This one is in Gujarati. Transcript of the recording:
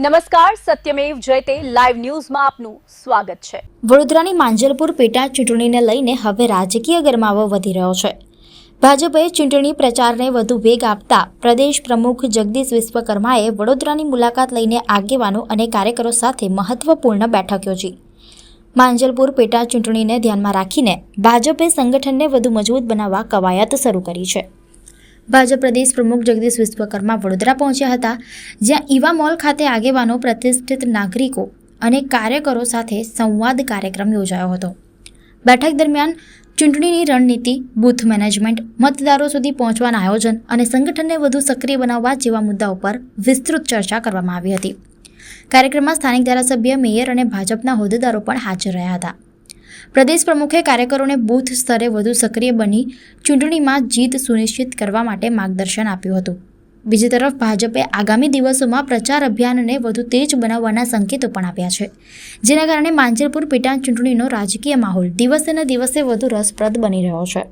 નમસ્કાર, સત્યમેવ જયતે લાઈવ ન્યૂઝમાં આપનું સ્વાગત છે। વડોદરાની માંજલપુર પેટા ચૂંટણીને લઈને હવે રાજકીય ગરમાવો વધી રહ્યો છે। ભાજપે ચૂંટણી પ્રચારને વધુ વેગ આપતા પ્રદેશ પ્રમુખ જગદીશ વિશ્વકર્માએ વડોદરાની મુલાકાત લઈને આગેવાનો અને કાર્યકરો સાથે મહત્વપૂર્ણ બેઠક યોજી। માંજલપુર પેટા ચૂંટણીને ધ્યાનમાં રાખીને ભાજપે સંગઠનને વધુ મજબૂત બનાવવા કવાયત શરૂ કરી છે। ભાજપ પ્રદેશ પ્રમુખ જગદીશ વિશ્વકર્મા વડોદરા પહોંચ્યા હતા, જ્યાં ઈવા મોલ ખાતે આગેવાનો, પ્રતિષ્ઠિત નાગરિકો અને કાર્યકરો સાથે સંવાદ કાર્યક્રમ યોજાયો હતો। બેઠક દરમિયાન ચૂંટણીની રણનીતિ, બૂથ મેનેજમેન્ટ, મતદારો સુધી પહોંચવાના આયોજન અને સંગઠનને વધુ સક્રિય બનાવવા જેવા મુદ્દાઓ પર વિસ્તૃત ચર્ચા કરવામાં આવી હતી। કાર્યક્રમમાં સ્થાનિક ધારાસભ્ય, મેયર અને ભાજપના હોદ્દેદારો પણ હાજર રહ્યા હતા। પ્રદેશ પ્રમુખે કાર્યકરોને બૂથ સ્તરે વધુ સક્રિય બની ચૂંટણીમાં જીત સુનિશ્ચિત કરવા માટે માર્ગદર્શન આપ્યું હતું। બીજી તરફ ભાજપે આગામી દિવસોમાં પ્રચાર અભિયાનને વધુ તેજ બનાવવાના સંકેતો પણ આપ્યા છે, જેના કારણે માંજલપુર પેટા ચૂંટણીનો રાજકીય માહોલ દિવસે ને દિવસે વધુ રસપ્રદ બની રહ્યો છે।